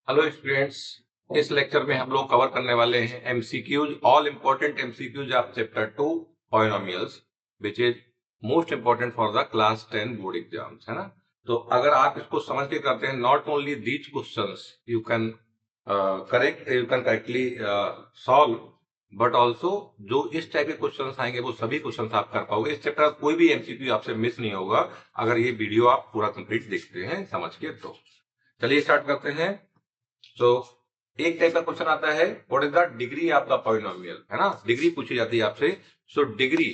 Hello students, इस lecture में हम लोग कवर करने वाले हैं MCQs, all important MCQs of chapter 2 polynomials, which is most important for the class 10 board exams, है ना। तो अगर आप इसको समझ के करते हैं, not only these questions you can correctly solve, but also जो इस टाइप के क्वेश्चंस आएंगे वो सभी क्वेश्चंस आप कर पाओगे। इस चैप्टर का कोई भी एमसीक्यू आपसे मिस नहीं होगा अगर ये वीडियो आप पूरा कंप्लीट देखते हैं समझ के। तो चलिए स्टार्ट करते हैं। तो एक टाइप का क्वेश्चन आता है, what is the degree of the polynomial, है ना। डिग्री पूछी जाती है आपसे। सो डिग्री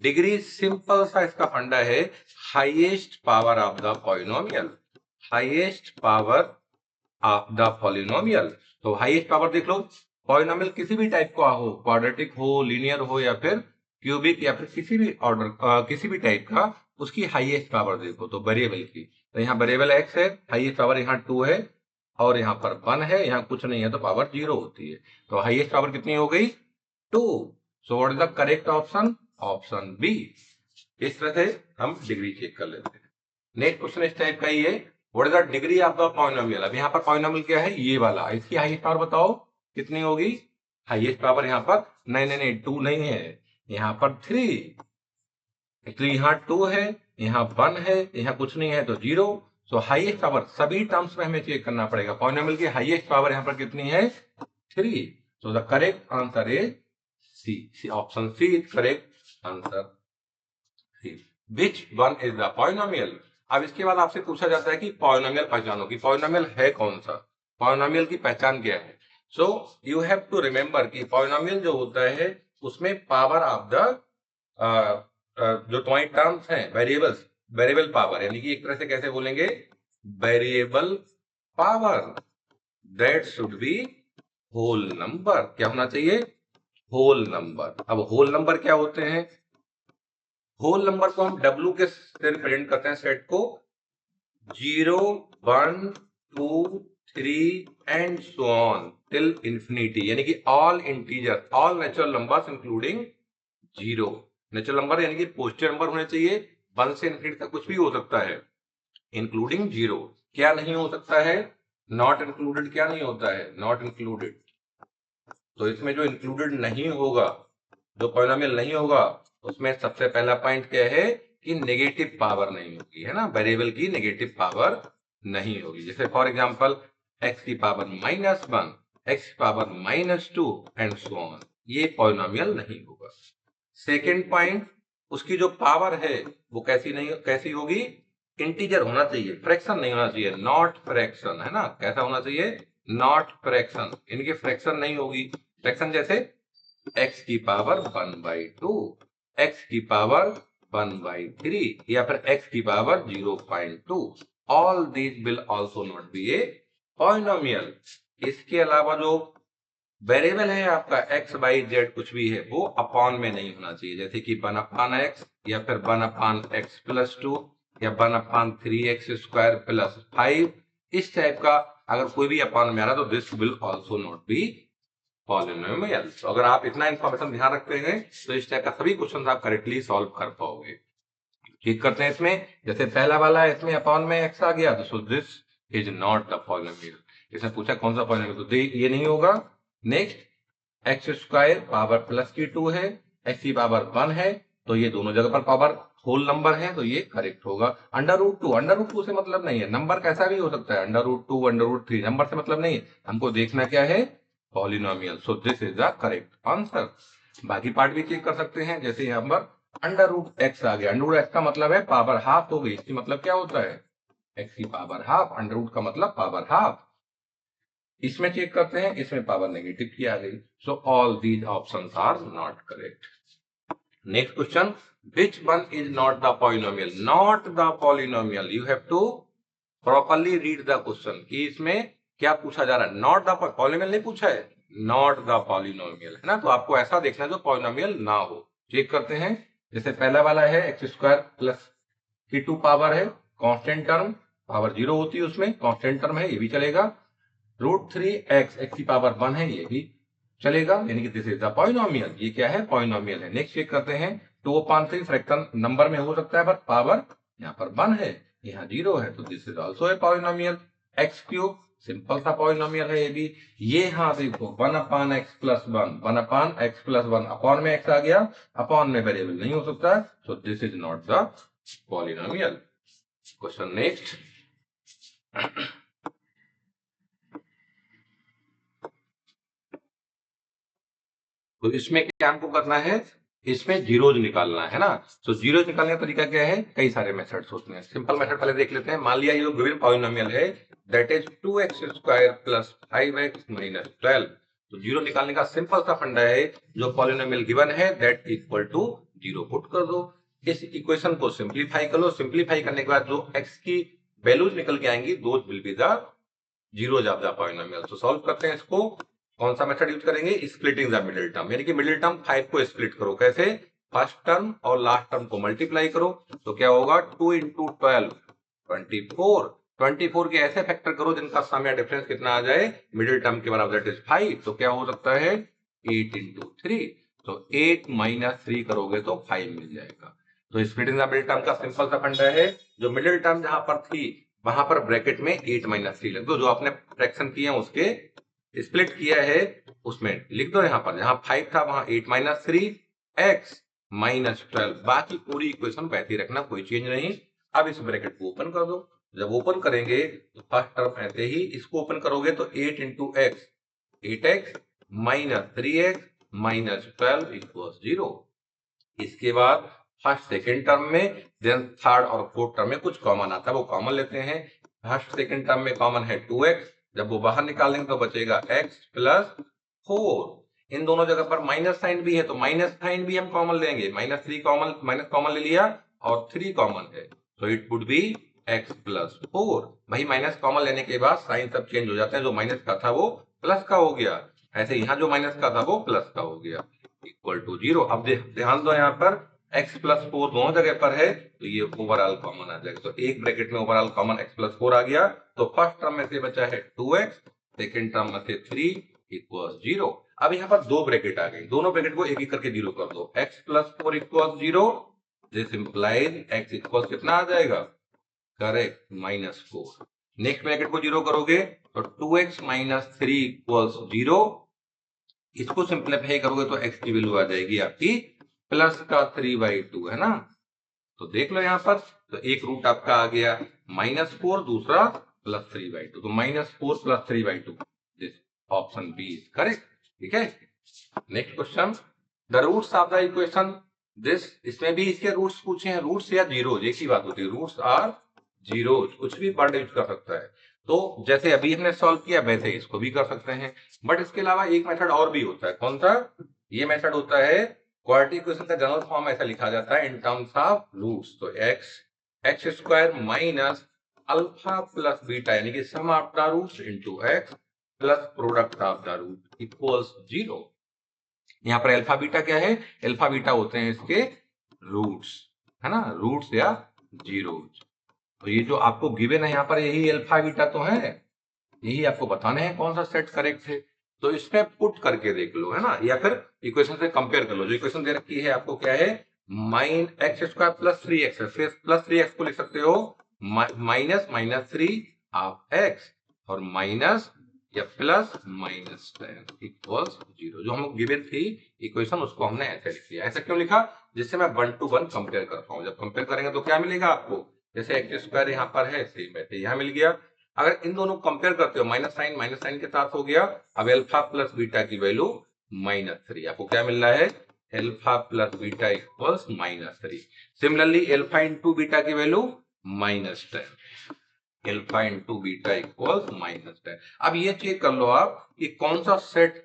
डिग्री सिंपल सा इसका फंडा है, highest power of the polynomial, highest power of the polynomial. तो हाईएस्ट पावर देख लो, पॉलिनोमियल किसी भी टाइप का हो, क्वाड्रेटिक हो, लीनियर हो या फिर क्यूबिक या फिर किसी भी ऑर्डर किसी भी टाइप का, उसकी हाईएस्ट पावर देखो तो वेरिएबल की। तो यहाँ वेरिएबल एक्स है, हाईएस्ट पावर यहाँ 2 है और यहाँ पर 1 है, यहाँ कुछ नहीं है तो पावर 0 होती है। तो हाईएस्ट पावर कितनी हो गई? 2। So what is the correct option? Option B. इस तरह से हम डिग्री चेक कर लेते हैं। नेक्स्ट क्वेश्चन इस टाइप का ही है, what is the degree of the polynomial. अब यहाँ पर पॉलिनोमियल क्या है? ये वाला। इसकी हाईएस्ट पावर बताओ कितनी होगी? हाईएस्ट पावर यहाँ पर नहीं 2 नहीं है, यहाँ पर 3। इसलिए यहाँ 2 है, यहाँ 1 है, यहाँ कुछ नहीं है तो 0। सो हाईएस्ट पावर सभी टर्म्स में हमें चेक करना पड़ेगा। पॉलिनोमियल की हाईएस्ट पावर यहाँ पर कितनी है? 3। So the correct answer is C. Option C is correct answer. Which one is the polynomial. अब इसके बाद आपसे पूछा जाता है कि पॉलिनोमियल पहचानो, कि पॉलिनोमियल है कौन सा, पॉलिनोमियल की पहचान क्या है। So you have to remember कि पॉलिनोमियल जो होता है उसमें पावर ऑफ द जो तुम्हारी टर्म्स हैं, वेरिएबल्स, वेरिएबल पावर, यानी कि एक तरह से कैसे बोलेंगे, variable power, that should be whole number. क्या होना चाहिए? Whole number. अब होल नंबर क्या होते हैं? होल नंबर को हम W के से रिप्रेजेंट करते हैं, सेट को 0 1 2 3 and so on till infinity, यानी कि all integer, all natural numbers including 0। Natural number यानी कि पॉजिटिव नंबर होने चाहिए, 1 से इंफिनिटी तक कुछ भी हो सकता है, इंक्लूडिंग 0। क्या नहीं हो सकता है? Not included. क्या नहीं होता है? Not included. तो इसमें जो इंक्लूडेड नहीं होगा, जो पॉलिनोमियल नहीं होगा, उसमें सबसे पहला पॉइंट क्या है कि नेगेटिव पावर नहीं होगी, है ना। वेरिएबल की नेगेटिव पावर नहीं होगी। जैसे फॉर एग्जांपल x की पावर -1, x की पावर -2 एंड सो ऑन, ये पॉलिनोमियल नहीं होगा। सेकेंड पॉइंट, उसकी जो पावर है वो कैसी होगी? इंटीजर होना चाहिए, फ्रैक्शन नहीं होना चाहिए, नॉट फ्रैक्शन, है ना। कैसा होना चाहिए? नॉट फ्रैक्शन, इनकी फ्रैक्शन नहीं होगी। फ्रैक्शन जैसे x की पावर 1/2, x की पावर 1/3 या फिर x की power 0.2, all these will also not be a polynomial. इसके अलावा जो वेरिएबल है आपका x y z कुछ भी है, वो अपॉन में नहीं होना चाहिए, जैसे कि 1/x या फिर 1/x+2 या 1/3x² + 5, इस टाइप का अगर कोई भी अपॉन में आ रहा तो this will also not be polynomial. तो अगर आप इतना इंफॉर्मेशन ध्यान रखते हैं तो इस टाइप का सभी क्वेश्चन आप करेक्टली सॉल्व कर पाओगे। ठीक करते हैं इसमें। जैसे पहला वाला है, इसमें अपॉन में x आ गया तो so this is not the polynomial. इसने पूछा कौन सा पॉलिनोमियल, तो ये नहीं होगा। नेक्स्ट x² पावर प्लस की 2 है, x की पावर 1 है, तो ये दोनों जगह पर पावर होल नंबर है, तो ये करेक्ट होगा। √2 से मतलब नहीं है, नंबर कैसा भी हो सकता है, √2 √3, नंबर से मतलब नहीं है, हमको देखना क्या है? Polynomial. So this is the correct answer. बाकी पार्ट भी चेक कर सकते हैं, जैसे यहाँ पर √x आ गया, √x का मतलब है पावर हाफ हो गई, इसकी मतलब क्या होता है? x की पावर हाफ, √, का मतलब पावर हाफ। इसमें चेक करते हैं, इसमें पावर नेगेटिव की आ गई। So all these options are not correct. Next question, which one is not the polynomial? Not the polynomial. You have to properly read the question कि इसमें क्या पूछा जा रहा है। नॉट द पॉलिनोमियल नहीं पूछा है, नॉट द पॉलिनोमियल, है ना। तो आपको ऐसा देखना है जो पॉलिनोमियल ना हो। चेक करते हैं, जैसे पहला वाला है x² प्लस की 2 पावर है, कांस्टेंट टर्म, पावर 0 होती है उसमें, कांस्टेंट टर्म है, ये भी चलेगा। √3x, x की पावर 1 है, ये भी चलेगा, यानी कि दिस इज द पॉलिनोमियल। ये क्या है? पॉलिनोमियल है। नेक्स्ट चेक करते हैं, 2/3 फ्रैक्शन नंबर में हो सकता है, बट पावर यहाँ पर 1 है, यहाँ 0 है, तो this is also a polynomial. x³ simple सा पॉलिनोमियल है ये भी। ये हाँ देखो 1/x+1, 1/x+1 अपॉन में x आ गया, अपॉन में वेरिएबल नहीं हो सकता, so this is not the polynomial. Question next. तो इसमें क्या हमको करना है, इसमें जीरोज निकालना है ना। तो जीरोज निकालने का तरीका क्या है, कई सारे मेथड्स होते हैं। सिंपल मेथड पहले देख लेते हैं। मान लिया ये गिवन पॉलिनोमियल है दैट इज 2x² + 5x - 12। तो जीरो निकालने का सिंपल सा फंडा है, जो पॉलिनोमियल गिवन है that equal to zero put कर दो। इस इक्वेशन को सिंप्लीफाई कर लो। सिंप्लीफाई करने के बाद जो x की वैल्यूज निकल के आएंगी those will be the zeros of the polynomial. तो सॉल्व करते हैं इसको। कौन सा मेथड यूज करेंगे, स्प्लिटिंग द मिडिल टर्म, यानी कि मिडिल टर्म 5 को स्प्लिट करो। कैसे, फर्स्ट टर्म और लास्ट टर्म को मल्टीप्लाई करो। तो क्या होगा, 2 × 12 24। 24 के ऐसे फैक्टर करो जिनका सम या डिफरेंस कितना आ जाए, मिडिल टर्म के बराबर, दैट इज 5। तो क्या हो सकता है, 8 × 3। तो 8 - 3 करोगे तो 5 मिल जाएगा। तो स्प्लिटिंग द मिडिल टर्म का सिंपल सा फंडा है, जो मिडिल टर्म जहां पर थी वहां पर ब्रैकेट में 8 - 3 लिख दो। जो आपने फ्रैक्शन किए हैं उसके स्प्लिट किया है उसमें लिख दो। यहां पर जहां 5 था वहां 8 - 3 x - 12। बाकी पूरी इक्वेशन वैसी रखना, कोई चेंज नहीं। अब इस ब्रैकेट को ओपन कर दो। जब ओपन करेंगे तो फर्स्ट टर्म ऐसे ही, इसको ओपन करोगे तो 8 × x 8x - 3x - 12 = 0। इसके बाद फर्स्ट सेकेंड टर्म में, देन थर्ड और फोर्थ टर्म में कुछ कॉमन आता है, वो कॉमन लेते हैं। फर्स्ट सेकेंड टर्म में कॉमन है 2x, जब वो बाहर निकालेंगे तो बचेगा x + 4। इन दोनों जगह पर माइनस साइन भी है, तो माइनस साइन भी हम कॉमन लेंगे। -3 कॉमन, माइनस कॉमन ले लिया और 3 कॉमन है, तो इट वुड बी x + 4। भाई माइनस कॉमन लेने के बाद साइन सब चेंज हो जाते हैं, जो माइनस का था वो प्लस का हो गया, ऐसे यहाँ जो माइनस का था वो प्लस का हो गया, इक्वल टू 0। अब ध्यान दो, यहाँ पर x + 4 दोनों जगह पर है, तो ये ओवरऑल कॉमन आ जाएगा। तो एक ब्रैकेट में ओवरऑल कॉमन x + 4 आ गया। तो फर्स्ट टर्म में से बचा है 2x, सेकेंड टर्म में से 3 = 0। अब यहाँ पर दो ब्रैकेट आ गई, दोनों ब्रैकेट को एक एक करके 0 कर दो। x + 4 = 0। This implies x equal कितना आ जाएगा, करेक्ट, -4। नेक्स्ट ब्रैकेट को 0 करोगे तो 2x - 3 = 0। इसको सिंप्लीफाई करोगे तो x की वैल्यू आ जाएगी आपकी +3/2, है ना। तो देख लो यहाँ पर, तो एक रूट आपका आ गया -4, दूसरा +3/2। तो -4 + 3/2, this option B is correct. ठीक है, next question, the roots of the equation this. इसमें भी इसके रूट्स पूछे हैं, रूट्स या जीरोज एक ही बात होती है, रूट्स आर जीरोज, कुछ भी वर्ड यूज कर सकता है। तो जैसे अभी हमने सॉल्व किया वैसे इसको भी कर सकते हैं, बट इसके अलावा एक मेथड और भी होता है। कौन सा, ये मेथड होता है क्वाड्रेटिक इक्वेशन का जनरल फॉर्म ऐसा लिखा जाता है इन टर्म्स ऑफ रूट्स। तो x² - अल्फा + बीटा, यानी कि sum of the roots into x plus product of the root equals 0। यहाँ पर अल्फा बीटा क्या है, अल्फा बीटा होते हैं इसके रूट्स, है ना, रूट्स या जीरोज। तो ये जो आपको गिवन है यहाँ पर, यही अल्फा बीटा तो है, यही आपको बताने हैं कौन सा सेट करेक्ट है। तो इसमें पुट करके देख लो, है ना, या फिर इक्वेशन से कंपेयर कर लो। जो इक्वेशन दे रखी है आपको क्या है, -x² + 3x, फिर +3x को लिख सकते हो -3 ऑफ x और माइनस या +-10 इक्वल्स 0। जो हम गिवन थी इक्वेशन उसको हमने ऐसे लिख लिया। ऐसा क्यों लिखा, जिससे मैं 1 to 1 कंपेयर कर पाऊं। जब कंपेयर करेंगे तो क्या मिलेगा आपको, जैसे x² यहाँ पर है सेम वैसे यहाँ मिल गया। अगर इन दोनों को कंपेयर करते हो, माइनस साइन के साथ हो गया। अब अल्फा + बीटा की वैल्यू -3, आपको क्या मिल रहा है, alpha + beta equals -3। Similarly alpha × beta की वैल्यू -10, अल्फा × बीटा इक्वल्स -10। अब ये चेक कर लो आप कि कौन सा सेट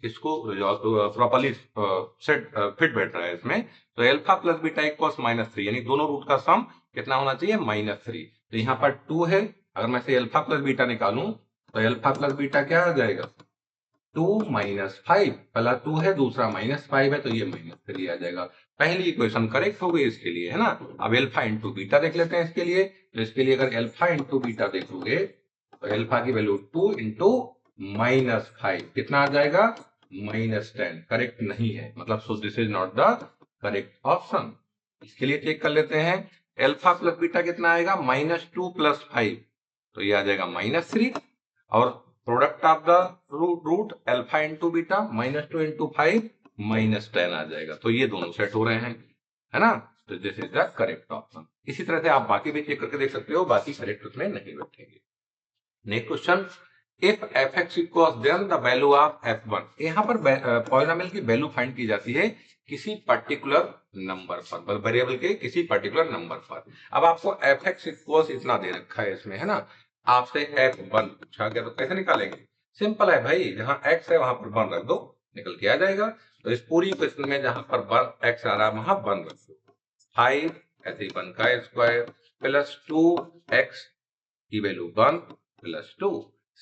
इसको प्रॉपर्ली सेट फिट बैठ रहा है इसमें। तो अल्फा + बीटा इक्वल्स -3, यानी दोनों रूट का सम कितना होना चाहिए, -3। तो यहाँ पर 2 है, अगर मैं से अल्फा + बीटा निकालूं तो अल्फा + बीटा क्या आ जाएगा, 2 - 5। पहला 2 है, दूसरा -5 है, तो ये -3 आ जाएगा। पहली इक्वेशन करेक्ट हो गई इसके लिए, है ना। अब अल्फा × बीटा देख लेते हैं इसके लिए। तो इसके लिए अगर अल्फा × बीटा देखोगे तो अल्फा की वैल्यू 2 × -5 कितना आ जाएगा, -10। करेक्ट नहीं है, मतलब so this is not the correct option. इसके लिए चेक कर लेते हैं, अल्फा + बीटा कितना आएगा, -2 + 5, तो ये आ जाएगा -3। और product of the root alpha into beta -2 into 5 -10 आ जाएगा। तो ये दोनों सेट हो रहे हैं, है ना। तो this is the correct option. इसी तरह से आप बाकी भी चेक करके देख सकते हो, बाकी करेक्ट उसमें नहीं बैठेंगे। Next question, if f(x) equals then the value of f1। यहाँ पर पॉलिनोमियल की वैल्यू फाइंड की जाती है किसी पर्टिकुलर नंबर पर, वेरिएबल के किसी पर्टिकुलर नंबर पर। अब आपको f(x) इक्वल्स इतना दे रखा है इसमें, है ना। आपसे f1 पूछा गया, तो कैसे निकालेंगे? सिंपल है भाई, जहां x है वहां पर 1 रख दो, निकल के आ जाएगा। तो इस पूरी क्वेश्चन में जहां पर x आ रहा है वहां 1 रख दो। 5 ऐसे ही 1 का स्क्वायर प्लस 2x की वैल्यू 1 प्लस 2,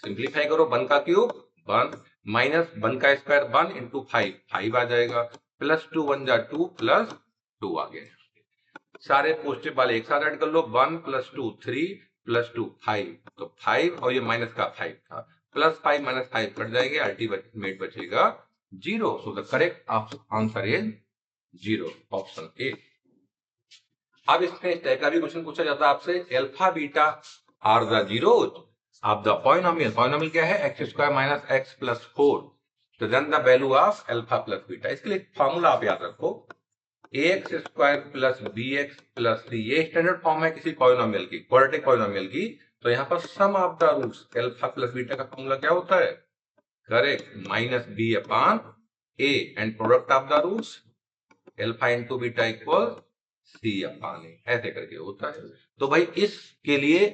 सिंप्लीफाई करो, 1 का क्यूब 1 माइनस 1 का स्क्वायर 1 इंटू 5 5 आ जाएगा, प्लस 2 1 जा 2 प्लस 2 आ गया। सारे पॉजिटिव वाले एक साथ ऐड कर लो, 1 प्लस 2 3 प्लस 2 5, तो 5 और ये माइनस का 5 था, प्लस 5 माइनस 5 कट जाएंगे, अल्टीमेट बचेगा 0। सो the correct answer is 0, option A. अब इसमें इस टाइप का भी क्वेश्चन पूछा जाता है आपसे, alpha beta are the zeros of the polynomial. Polynomial क्या है? X square minus x plus 4, तो then the value of alpha plus beta. इसके लिए फॉर्मूला आप याद रखो, x square plus b x plus c, ये स्टैंडर्ड फॉर्म है किसी पॉलिनोमियल की, क्वाड्रेटिक पॉलिनोमियल की। तो यहाँ पर sum of the roots alpha plus beta का फॉर्मूला क्या होता है? Correct, minus b upon a, and product of the roots alpha into beta equal c upon a, ऐसे करके होता है। तो भाई इसके लिए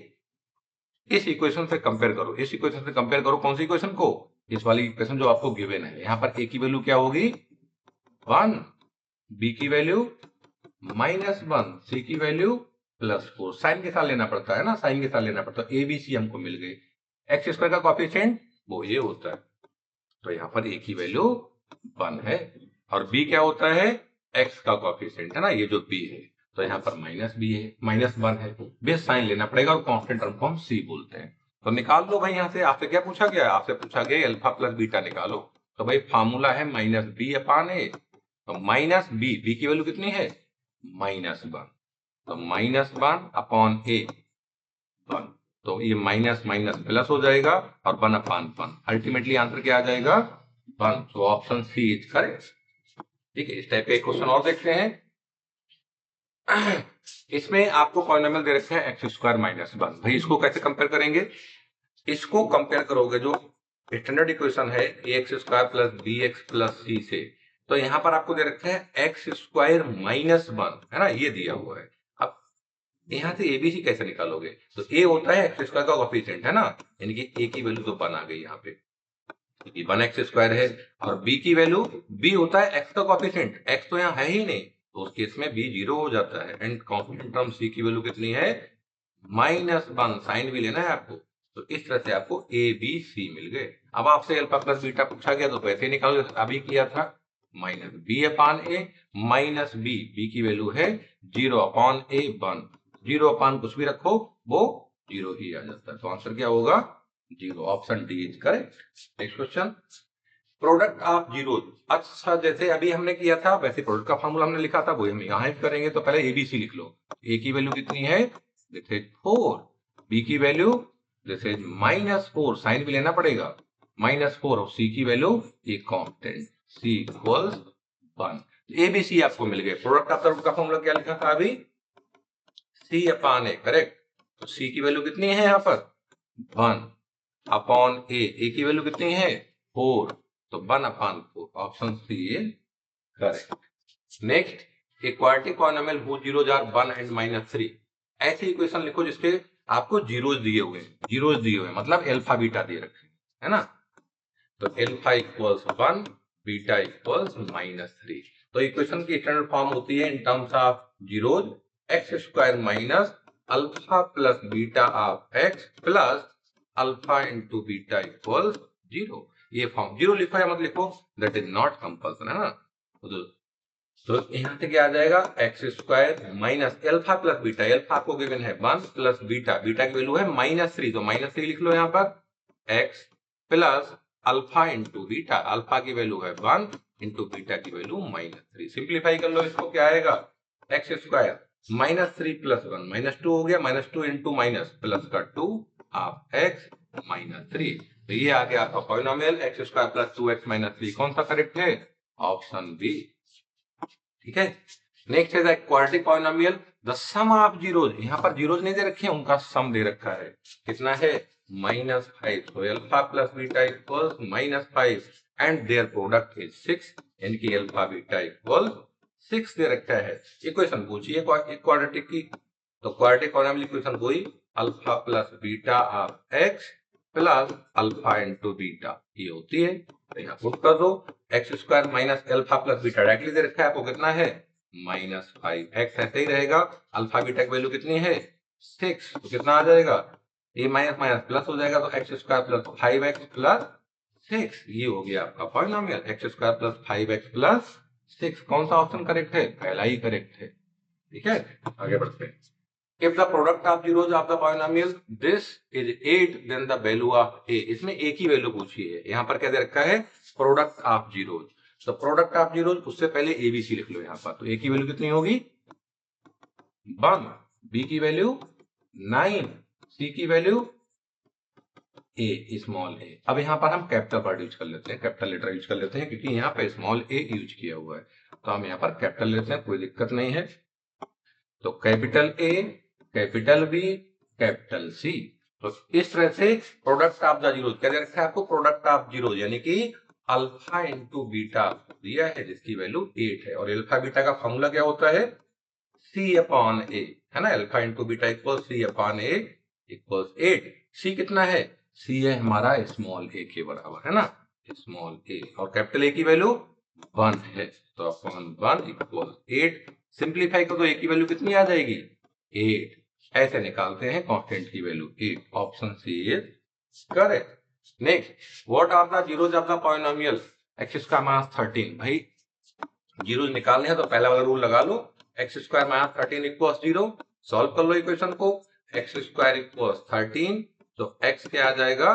इस इक्वेशन से कंपेयर करो, इस इक्वेशन से कंपेयर करो, कौन सी इक्वेशन को? इस वाली इक्वेशन जो आपको गिवन है। यहाँ पर ए की वैल्यू क्या होगी? 1, बी की वैल्यू -1, सी की वैल्यू +4। साइन के साथ लेना पड़ता है ना, साइन के साथ लेना पड़ता है। ए बी सी हमको मिल गए। एक्स स्क्वायर का कॉफिशिएंट वो ये होता है, तो यहाँ पर ए की वैल्यू 1 है, और बी क्या होता है? एक्स का कॉफिशिएंट है ना, ये जो बी है, तो यहाँ पर -b है, -1 है, बेस साइन लेना पड़ेगा, और कांस्टेंट टर्म को हम सी बोलते हैं। तो निकाल लो भाई, यहाँ से आपसे क्या पूछा गया? आपसे पूछा गया अल्फा प्लस बीटा निकालो। तो भाई फॉर्मूला है -b अपॉन ए, तो -b की वैल्यू कितनी है? -1, तो -1 अपॉन ए 1, तो ये माइनस माइनस प्लस हो जाएगा, और 1 अपॉन 1, अल्टीमेटली आंसर क्या आ जाएगा? 1। तो ऑप्शन सी इज करेक्ट। ठीक है, इस टाइप का एक क्वेश्चन और देखते हैं। इसमें आपको पॉलिनोमियल दे रखे हैं एक्स स्क्वायर माइनस 1। भाई इसको कैसे कंपेयर करेंगे? इसको कंपेयर करोगे जो स्टैंडर्ड इक्वेशन है x square plus b x plus c से, तो यहाँ पर आपको दे रखे हैं एक्स स्क्वायर -1, है ना, ये दिया हुआ है। अब यहाँ से एबीसी कैसे निकालोगे? तो ए होता है एक्स स्क्वायर का कोएफिशिएंट, है ना, यानी कि ए की वैल्यू तो 1 आ गई यहाँ पे, 1x स्क्वायर है, और b की वैल्यू, b होता है x का कोएफिशिएंट, x तो यहाँ है ही नहीं, तो उस केस में b 0 हो जाता है, एंड कांस्टेंट टर्म c की वैल्यू कितनी है? -1, साइन भी लेना है आपको। तो इस तरह से आपको a b c मिल गए। अब आपसे अल्फा प्लस बीटा पूछा गया, तो वैसे निकालो अभी किया था, -b upon a minus b की वैल्यू है 0 अपॉन a 1, 0 अपॉन कुछ भी रखो वो 0 ही आ जाता है। तो आंसर क्या होगा? 0, option D is correct. Next question, product of zero. अच्छा, जैसे अभी हमने किया था वैसे प्रोडक्ट का फॉर्मूला हमने लिखा था, वही हम यहाँ करेंगे। तो पहले एबीसी लिख लो। ए की वैल्यू कितनी है? दिस इज 4, बी की वैल्यू दिस इज -4, साइन भी लेना पड़ेगा, -4, और सी की वैल्यू एक कांस्टेंट, सी इक्वल्स 1। एबीसी आपको मिल गए। प्रोडक्ट ऑफ द का फॉर्मूला क्या लिखा था अभी? सी अपॉन ए, करेक्ट। तो सी की वैल्यू कितनी है यहाँ पर? 1 अपॉन ए की वैल्यू कितनी है? 4, तो 1 upon 4, option C is correct. Next, equality polynomial who zeros are 1 and -3। ऐसी इक्वेशन लिखो जिसके आपको जीरोज दिए हुए हैं, जीरोज दिए हुए मतलब अल्फा बीटा दे रखे हैं, है ना। तो अल्फा इक्वल्स 1, बीटा इक्वल्स -3। तो इक्वेशन की स्टैंडर्ड फॉर्म होती है in terms of zeros, x square minus alpha plus beta of x plus alpha into beta equals 0। ये फॉर्म 0 लिखो या मत लिखो, दैट इज नॉट कंपल्सन, है ना। तो यहाँ से क्या आ जाएगा? X square minus alpha plus beta, alpha आपको गिवन है 1 प्लस बीटा, बीटा की वैल्यू है -3, तो -3 लिख लो यहाँ पर, x plus alpha into beta, alpha की वैल्यू है 1 इंटू बीटा की वैल्यू -3। सिंप्लीफाई कर लो इसको, क्या आएगा? एक्स स्क्वायर -3 प्लस 1 -2 हो गया, -2 इंटू माइनस प्लस का 2 ऑफ एक्स -3। तो ये आ गया आपका polynomial x square plus 2x minus 3। कौन सा करेक्ट है? Option B. ठीक है। नेक्स्ट है quadratic polynomial the sum of zeros. यहाँ पर जीरोज नहीं दे रखे हैं, उनका सम दे रखा है। कितना है? -5। तो alpha plus beta equals -5 and their product is 6, यानी कि अल्फा बीटा इक्वल 6 दे रखा है। इक्वेशन पूछिए क्वाड्रेटिक की। तो क्वाड्रेटिक पॉलिनोमियल इक्वेशन कोई alpha plus beta of x plus alpha into beta ये होती है। तो यहाँ पुट कर दो x square minus alpha plus beta directly दे रखा है आपको। कितना है? -5। एक्स ऐसे ही रहेगा। अल्फा बीटा की वैल्यू कितनी है? 6। तो कितना आ जाएगा? ये माइनस माइनस प्लस हो जाएगा। तो x square plus 5x plus 6 ये हो गया आपका polynomial x square plus 5x plus 6। कौन सा ऑप्शन करेक्ट है? पहला ही करेक्ट है। ठीक है, आगे बढ़ते हैं। If the product of zeros of the polynomial this is 8 then the value of a। इसमें a की वैल्यू पूछी है। यहाँ पर क्या दे रखा है? Product of zeros. तो प्रोडक्ट ऑफ जीरोज उससे पहले एबीसी लिख लो यहाँ पर। तो a की वैल्यू कितनी होगी? 1, b की वैल्यू 9, c की वैल्यू a स्मॉल a। अब यहाँ पर हम कैपिटल वर्ड यूज कर लेते हैं, कैपिटल लेटर यूज कर लेते हैं, क्योंकि यहाँ पर स्मॉल a यूज किया हुआ है। तो हम यहाँ पर कैपिटल लेते हैं, कोई दिक्कत नहीं है। तो capital A, capital B, capital C। तो इस तरह से प्रोडक्ट ऑफ द जीरोज क्या दे रखा है आपको? प्रोडक्ट ऑफ जीरोज यानी कि अल्फा इंटू बीटा दिया है जिसकी वैल्यू 8 है। और अल्फा बीटा का फॉर्मूला क्या होता है? C अपॉन A, है ना। Alpha into beta equal C upon A equal 8। C कितना है? C है हमारा स्मॉल a के बराबर, है ना, स्मॉल a। और कैपिटल A की वैल्यू 1 है। तो अपॉन 1 इक्वल 8। सिंप्लीफाई करो तो a की वैल्यू कितनी आ जाएगी? 8। ऐसे निकालते हैं कांस्टेंट की value 8। Option C is correct. Next, what are the zeros of the polynomial x का माइनस 13। भाई जीरोज निकालने हैं तो पहला वाला रूल लगा लो, x square minus 13 equal 0। Solve कर लो इक्वेशन को। x स्क्वायर इक्वल 13, तो x क्या आ जाएगा?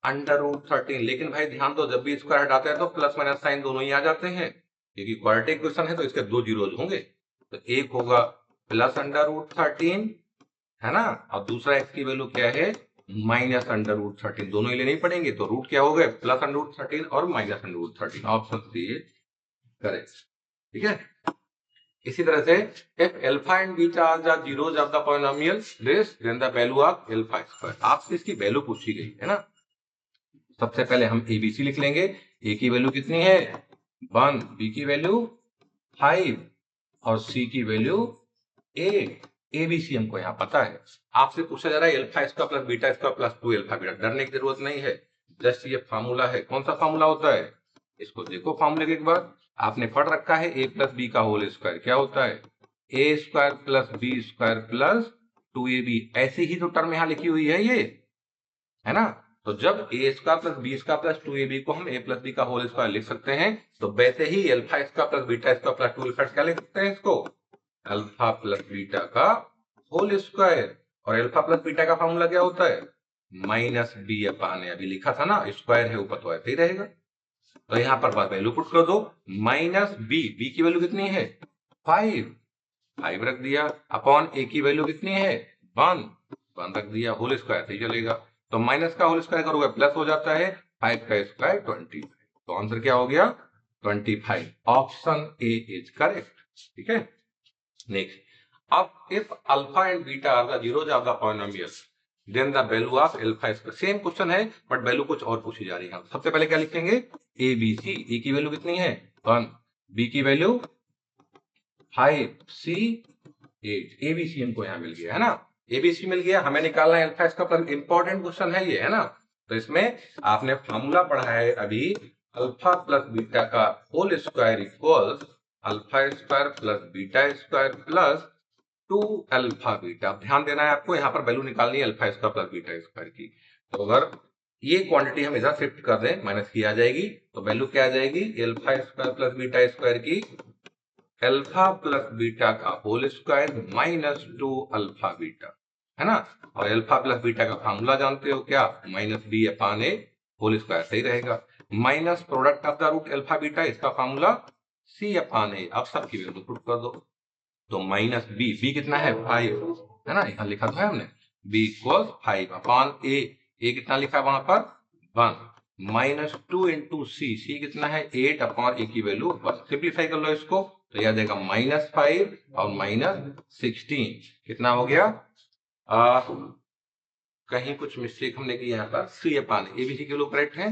√13। लेकिन भाई ध्यान दो, जब भी स्क्वायर हटाते हैं तो प्लस माइनस साइन दोनों ही आ जाते हैं, क्योंकि क्वाड्रेटिक इक्वेशन है तो इसके दो जीरोज होंगे। तो एक होगा प्लस √13, है ना, और दूसरा x की वैल्यू क्या है? माइनस √13। दोनों ही लेने ही पड़ेंगे। तो रूट क्या हो गए? प्लस √13 और माइनस √13। Option C correct. ठीक है। इसी तरह से if alpha and beta are the zeros of the polynomial this then the value of alpha square। आपसे इसकी वैल्यू पूछी गई है ना। सबसे पहले हम एबीसी लिख लेंगे। ए की वैल्यू कितनी है? 1, बी की वैल्यू 5 और सी की वैल्यू 8। एबीसी हमको यहाँ पता है। आपसे पूछा जा रहा है alpha square plus beta square plus 2 alpha beta. डरने की जरूरत नहीं है, जस्ट ये फार्मूला है। कौन सा फार्मूला होता है? इसको देखो फार्मूले के एक बार। आपने पढ़ रखा है a प्लस बी का होल स्क्वायर क्या होता है? A square plus b square plus 2ab। ऐसी ही तो टर्म यहाँ लिखी हुई है ये, है ना। तो जब a square plus b square plus 2ab को हम a प्लस बी का होल स्क्वायर लिख सकते हैं, तो वैसे ही alpha square plus beta square plus 2 alpha क्या लिख सकते हैं इसको? अल्फा प्लस बीटा का होल स्क्वायर। और अल्फा प्लस बीटा का फॉर्मूला क्या होता है? Minus B upon a. अभी लिखा था ना, स्क्वायर है ऊपर तो ऐसे ही रहेगा। तो यहां पर बात वैल्यू पुट कर दो। माइनस बी, बी की वैल्यू कितनी है? 5 रख दिया। अपॉन ए की वैल्यू कितनी है? 1 रख दिया। होल स्क्वायर से चलेगा। तो माइनस का होल स्क्वायर करोगे प्लस हो जाता है। 5 का स्क्वायर 25। तो आंसर क्या हो गया? 25। Option A is correct. ठीक है। नेक्स्ट, अब if alpha and beta are the zeros of the polynomial then the value of alpha square. Same question है बट वैल्यू कुछ और पूछी जा रही है। सबसे पहले क्या लिखेंगे? A B C. ए की वैल्यू कितनी है? 1, बी की वैल्यू 5, सी 8। एबीसी हमको यहाँ मिल गया, है ना। एबीसी मिल गया, हमें निकालना है alpha square plus. Important question है ये, है ना। तो इसमें आपने फॉर्मूला पढ़ा है अभी, अल्फा प्लस बीटा का whole square equals alpha square plus beta square plus 2 alpha beta. ध्यान देना है आपको, यहाँ पर वैल्यू निकालनी है alpha square plus beta square की। तो अगर ये क्वांटिटी हम इधर शिफ्ट कर दें, माइनस की आ जाएगी, तो वैल्यू क्या आ जाएगी? Alpha square plus beta square की अल्फा प्लस बीटा का whole square minus 2 alpha beta, है ना। और अल्फा प्लस बीटा का फॉर्मूला जानते हो क्या? Minus B upon A whole square सही रहेगा। Minus product of the root alpha beta, इसका फॉर्मूला सी अपान ए। अब सबकी वैल्यू पुट कर दो। तो माइनस बी, बी कितना है? 5, है ना, यहाँ लिखा था हमने। बी इक्वल 5 अपान ए। ए कितना लिखा है वहां पर 1 -2 इंटू सी, सी कितना है 8 अपॉन ए की वैल्यू 1। सिंप्लीफाई कर लो इसको तो यह देगा -5 और -16 कितना हो गया। कहीं कुछ मिस्टेक हमने की यहाँ पर, सी अपान ए बी सी के लोग करेक्ट है,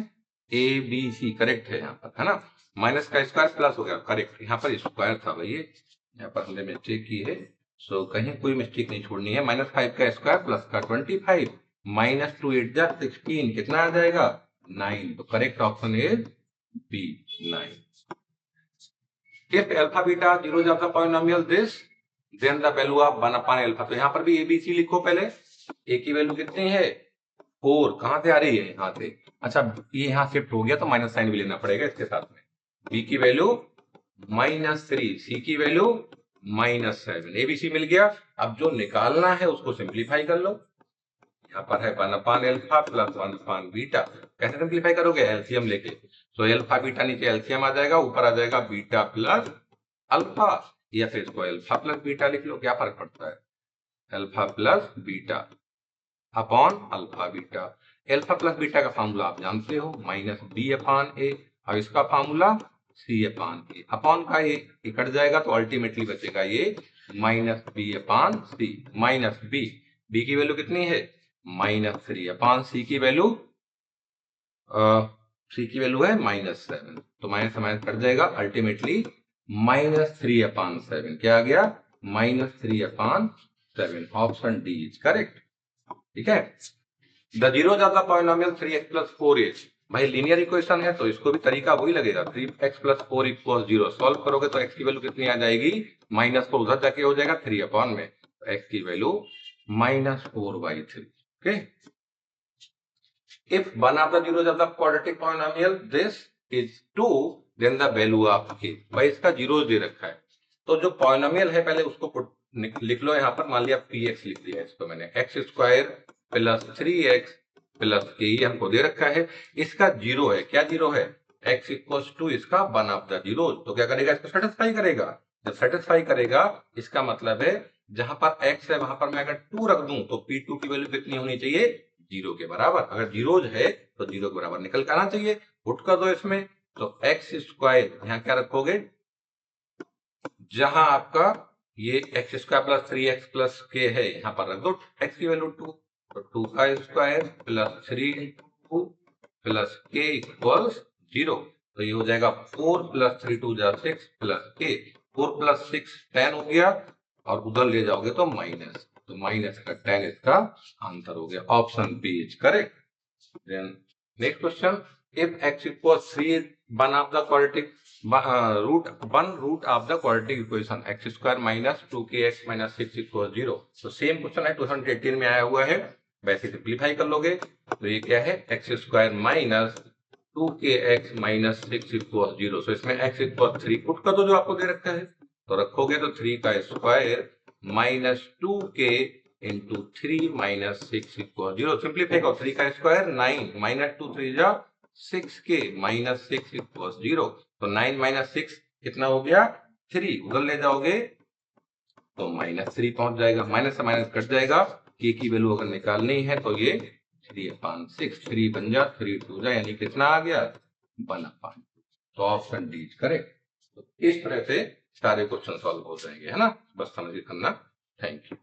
ए बी सी करेक्ट है यहाँ पर, है ना। माइनस का स्क्वायर प्लस हो गया करेक्ट, यहाँ पर स्क्वायर था भाई, यहाँ पर हमने मिस्टेक की है। सो कहीं कोई मिस्टेक नहीं छोड़नी है। -5 का स्क्वायर प्लस का 25 -2 8 जा 16 कितना आ जाएगा 9। तो correct option is B 9। If alpha beta zeros are the polynomial this, then the value of 1 upon alpha। तो यहाँ पर भी ABC लिखो पहले। A की वैल्यू कितनी है 4, कहां से आ रही है यहाँ से। अच्छा ये यहाँ शिफ्ट हो गया तो माइनस साइन भी लेना पड़ेगा इसके साथ में। B की वैल्यू -3, C की वैल्यू -7, ABC मिल गया। अब जो निकालना है उसको सिंप्लीफाई कर लो। यहाँ पर है 1 upon alpha plus 1 upon beta. कैसे सिंप्लीफाई करोगे एलसीएम लेके। तो अल्फा बीटा नीचे एलसीएम आ जाएगा, ऊपर आ जाएगा बीटा प्लस अल्फा, या फिर इसको अल्फा प्लस बीटा लिख लो, क्या फर्क पड़ता है। Alpha plus beta upon alpha beta. Alpha plus beta का फॉर्मूला आप जानते हो -b अपॉन ए, और इसका फॉर्मूला c अपॉन ए। अपॉन का ये कट जाएगा तो अल्टीमेटली बचेगा ये -b अपॉन सी। -b की वैल्यू कितनी है -3 अपॉन सी की वैल्यू सी की वैल्यू है -7। तो माइनस से माइनस कट जाएगा, अल्टीमेटली -3 अपॉन 7 क्या आ गया -3 upon 7। Option D is correct. ठीक है। The zeros of the polynomial 3x plus 4h। भाई लीनियर इक्वेशन है तो इसको भी तरीका वही लगेगा। 3x प्लस 4 इक्वल 0 सॉल्व करोगे तो x की वैल्यू कितनी आ जाएगी -4, उधर जाके हो जाएगा 3 अपॉन में, तो x की value -4/3। Okay. If one of the zeros of the quadratic polynomial this is 2, then the value of k। भाई इसका जीरोस दे रखा है तो जो पॉलिनोमियल है पहले उसको लिख लो। यहाँ पर मान लिया px लिख दिया इसको मैंने, x square plus 3x plus k ये हमको दे रखा है। इसका जीरो है, क्या जीरो है x इक्वल्स टू इसका वन ऑफ द जीरोस। तो क्या करेगा इसको सेटिस्फाई करेगा। जब सेटिस्फाई करेगा इसका मतलब है जहां पर x है वहां पर मैं अगर 2 रख दूं तो p2 की वैल्यू कितनी होनी चाहिए 0 के बराबर। अगर जीरोज है तो 0 के बराबर निकल कर आना चाहिए। पुट कर दो इसमें तो एक्स स्क्वायर यहाँ क्या रखोगे, जहां आपका ये x square plus 3x plus के है यहाँ पर रख दो x की वैल्यू 2, तो 2 का स्क्वायर प्लस 3 2 प्लस के इक्वल्स 0। तो ये हो जाएगा 4 प्लस 3 2 6 प्लस के, 4 प्लस 6 10 हो गया, और उधर ले जाओगे तो माइनस, तो माइनस का 10 इसका आंसर हो गया। Option B is correct. Then next question, if x equals 3 one of the quadratic root of the quadratic equation x square minus 2kx minus 6 equals 0। तो सेम क्वेश्चन है 2018 में आया हुआ है, वैसे सिंप्लीफाई कर लोगे तो ये क्या है x square minus 2kx minus 6 equals 0। सो इसमें x इक्वल्स 3 पुट कर दो जो आपको दे रखा है, तो रखोगे तो 3 का square minus 2k into 3 minus 6 equal 0। Simplify करो, 3 का स्क्वायर 9 माइनस 2 3 जा 6k माइनस 6 इक्वल 0। तो 9 माइनस 6 कितना हो गया 3, उधर ले जाओगे तो -3 पहुंच जाएगा, माइनस से माइनस कट जाएगा। k की वैल्यू अगर निकालनी है तो ये 3/6, 3 बन जा 3 2 जा, यानी कितना आ गया 1/2। तो ऑप्शन डी इज करेक्ट। तो इस तरह से सारे क्वेश्चन सॉल्व हो जाएंगे, है ना। बस समझिए करना। Thank you.